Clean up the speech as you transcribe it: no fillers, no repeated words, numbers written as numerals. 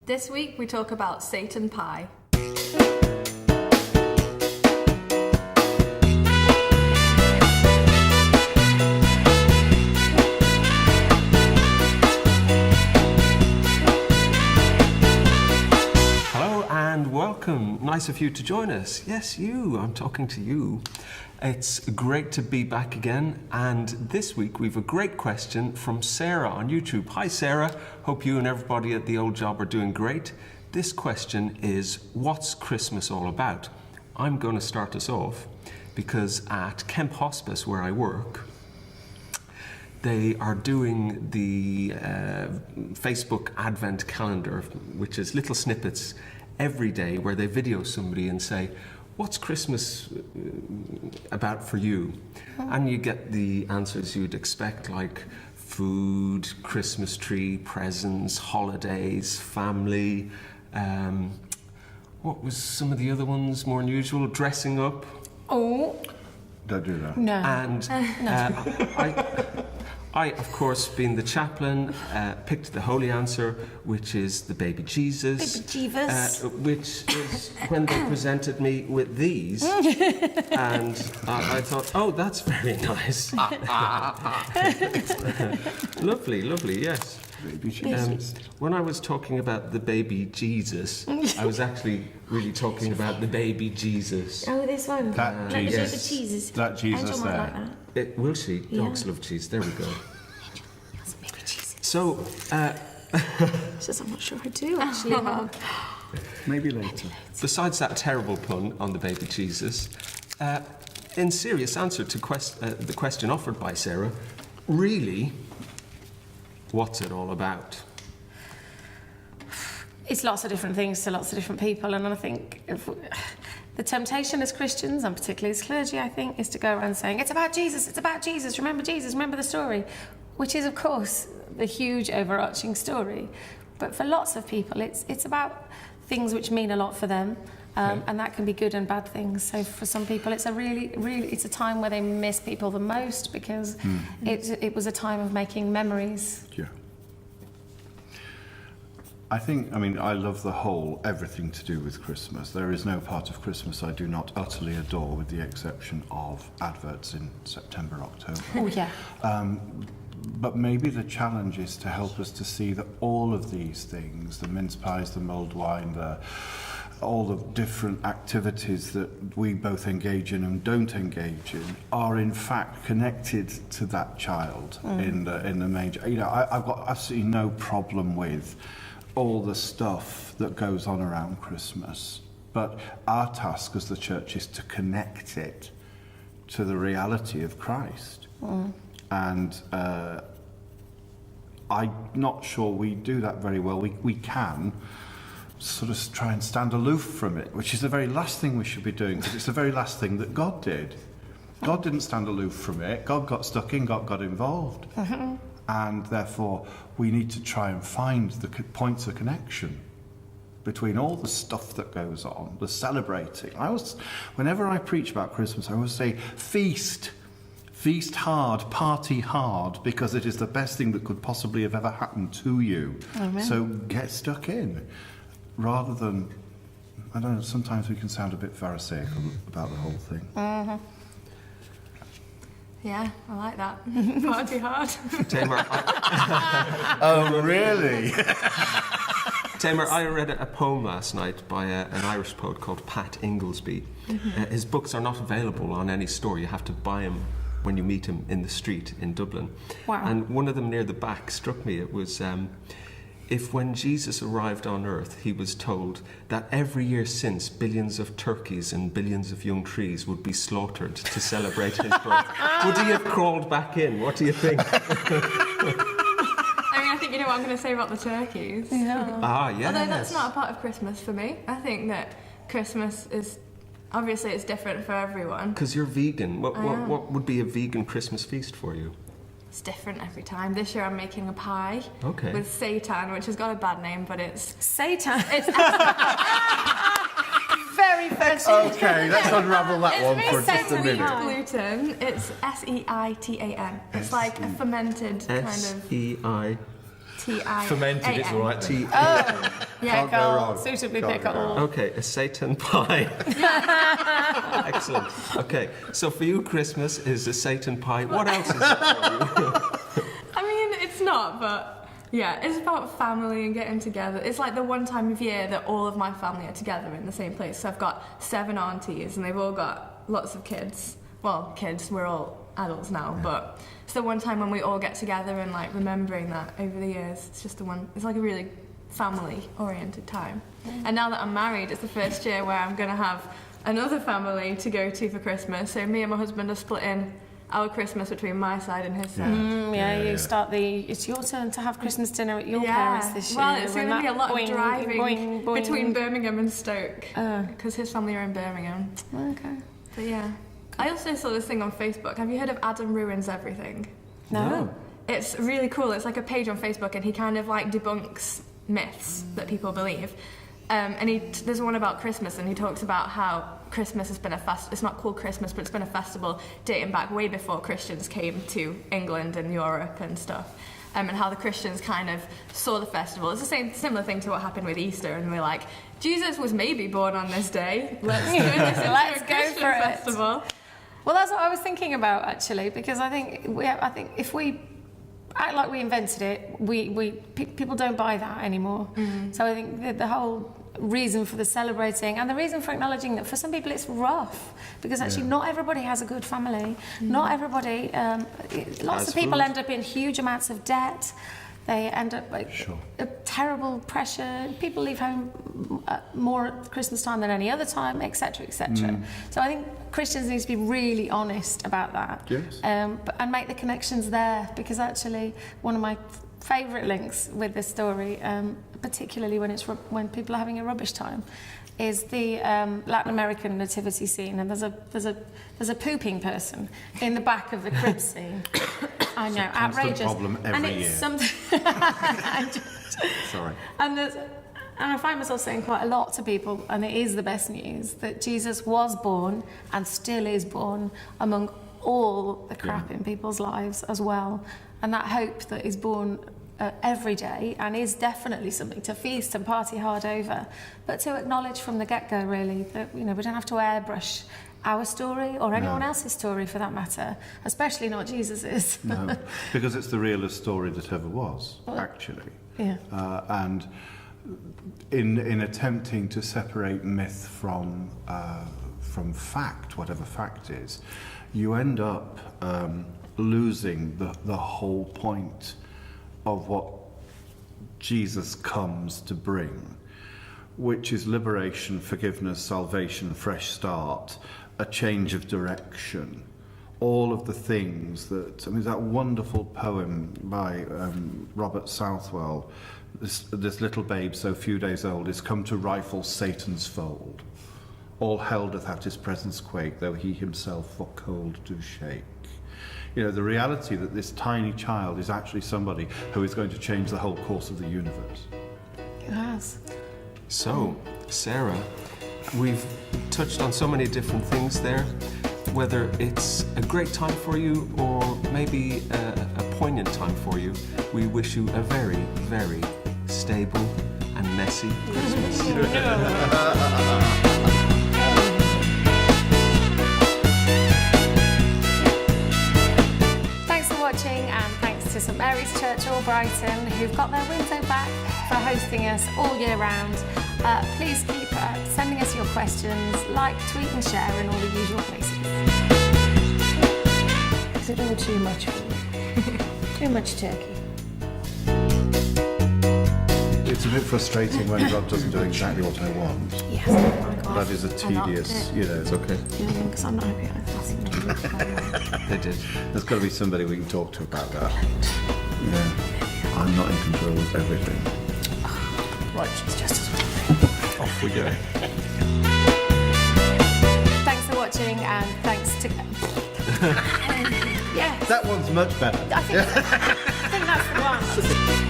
This week we talk about Satan pie. Hello and welcome. Nice of you to join us. Yes, you. I'm talking to you. It's great to be back again, and this week we've a great question from Sarah on YouTube. Hi Sarah, hope you and everybody at the old job are doing great. This question is, what's Christmas all about? I'm going to start us off because at Kemp Hospice, where I work, they are doing the Facebook Advent calendar, which is little snippets every day where they video somebody and say, what's Christmas about for you? And you get the answers you'd expect, like food, Christmas tree, presents, holidays, family. What was some of the other ones more unusual? Dressing up. Oh. Don't do that. No. And I, of course, being the chaplain, picked the holy answer, which is the baby Jesus. Baby Jesus. Which is when they presented me with these. And I thought, oh, that's very nice. Lovely, lovely, yes. Baby Jesus. When I was talking about the baby Jesus, I was actually really talking about the baby Jesus. Oh, this one. That Like Jesus. the cheeses. That Jesus Angel might there. like that. Will she? Yeah. Dogs love cheese. There we go. That's baby cheeses. So, Says I'm not sure I do actually. Maybe later. besides that terrible pun on the baby Jesus, in serious answer to the question offered by Sarah, really, what's it all about? It's lots of different things to lots of different people, and I think the temptation as Christians, and particularly as clergy, I think, is to go around saying, it's about Jesus, remember Jesus, remember the story, which is, of course, the huge overarching story. But for lots of people, it's about things which mean a lot for them, and that can be good and bad things. So for some people, it's a really, it's a time where they miss people the most because it was a time of making memories. Yeah. I love the whole everything to do with Christmas. There is no part of Christmas I do not utterly adore, with the exception of adverts in September, October. Oh, yeah. But maybe the challenge is to help us to see that all of these things, the mince pies, the mulled wine, all the different activities that we both engage in and don't engage in, are in fact connected to that child in the manger. You know, I've got absolutely no problem with all the stuff that goes on around Christmas, but our task as the church is to connect it to the reality of Christ. And I'm not sure we do that very well. We can sort of try and stand aloof from it, which is the very last thing we should be doing, because it's the very last thing that God did. God didn't stand aloof from it. God got stuck in, God got involved. And therefore, we need to try and find the points of connection between all the stuff that goes on, the celebrating. Whenever I preach about Christmas, I always say, feast. Feast hard, party hard, because it is the best thing that could possibly have ever happened to you. Amen. So get stuck in, rather than, I don't know, sometimes we can sound a bit pharisaical about the whole thing. Yeah, I like that. Party hard. Tamer, Oh, really? Tamer, I read a poem last night by an Irish poet called Pat Inglesby. His books are not available on any store. You have to buy them when you meet him in the street in Dublin. Wow. And one of them near the back struck me. It was, if when Jesus arrived on earth, he was told that every year since, billions of turkeys and billions of young trees would be slaughtered to celebrate his birth, would he have crawled back in? What do you think? I think you know what I'm going to say about the turkeys. Yeah. Ah, yes. Although that's not a part of Christmas for me. I think that Christmas is, obviously it's different for everyone. Because you're vegan. What would be a vegan Christmas feast for you? It's different every time. This year I'm making a pie with Satan, which has got a bad name, but it's... Satan. It's Very fancy. Okay, let's unravel that one for just a Satan minute. gluten. It's Seitan. It's like a fermented kind of... S-E-I... TI. Fermented, it's all right then. Yeah, Can't go wrong. Suitably Can't pick go up all. Okay, a Satan pie. Excellent. Okay, so for you, Christmas is a Satan pie. What else is it for you? I mean, it's not, but yeah, it's about family and getting together. It's like the one time of year that all of my family are together in the same place. So I've got 7 aunties and they've all got lots of kids. Well, kids, we're all adults now, but it's the one time when we all get together and like remembering that over the years. It's just the one, it's like a really family-oriented time. And now that I'm married, it's the first year where I'm going to have another family to go to for Christmas. So me and my husband are splitting our Christmas between my side and his side. You start it's your turn to have Christmas dinner at your Yeah. parents this year. Well, it's going to be a lot boing, of driving boing, boing. between Birmingham and Stoke because his family are in Birmingham. Okay. But yeah. I also saw this thing on Facebook. Have you heard of Adam Ruins Everything? No. It's really cool. It's like a page on Facebook and he kind of like debunks myths that people believe. And there's one about Christmas and he talks about how Christmas has been it's not called Christmas, but it's been a festival dating back way before Christians came to England and Europe and stuff. And how the Christians kind of saw the festival. It's the similar thing to what happened with Easter, and we're like, Jesus was maybe born on this day. Let's turn this into Let's a go Christian for it. festival. Well, that's what I was thinking about actually, because I think if we act like we invented it, people don't buy that anymore. So I think the whole reason for the celebrating and the reason for acknowledging that for some people it's rough because actually not everybody has a good family. Not everybody. Lots of people end up in huge amounts of debt. They end up a terrible pressure. People leave home more at Christmas time than any other time, etc., etc. So I think Christians need to be really honest about that, and make the connections there. Because actually, one of my favourite links with this story, particularly when people are having a rubbish time, is the Latin American nativity scene, and there's a pooping person in the back of the crib scene. I know, outrageous. Problem every and it's year. something. Sorry. And I find myself saying quite a lot to people, and it is the best news that Jesus was born and still is born among all the crap in people's lives as well, and that hope that is born every day and is definitely something to feast and party hard over, but to acknowledge from the get-go really that we don't have to airbrush our story or anyone else's story for that matter, especially not Jesus's. No, because it's the realest story that ever was, actually. Yeah. And in attempting to separate myth from fact, whatever fact is, you end up losing the whole point of what Jesus comes to bring, which is liberation, forgiveness, salvation, fresh start, a change of direction, all of the things that, that wonderful poem by Robert Southwell, this little babe so few days old is come to rifle Satan's fold. All hell doth at his presence quake, though he himself for cold do shake. The reality that this tiny child is actually somebody who is going to change the whole course of the universe. It has. So, Sarah, we've touched on so many different things there, whether it's a great time for you or maybe a poignant time for you. We wish you a very, very stable and messy Christmas. And thanks to St Mary's Church or Brighton, who've got their window back for hosting us all year round. Please keep sending us your questions, like, tweet and share in all the usual places. Is it all too much for you? Too much turkey? It's a bit frustrating when God doesn't do exactly what I want. Yes, oh my God. That is a tedious, It's okay. Because I'm not happy with that. They did. There's got to be somebody we can talk to about that. Yeah. I'm not in control of everything. Right, she's just as well. Off we go. Thanks for watching, and thanks to... Yes. That one's much better. I think that's the one.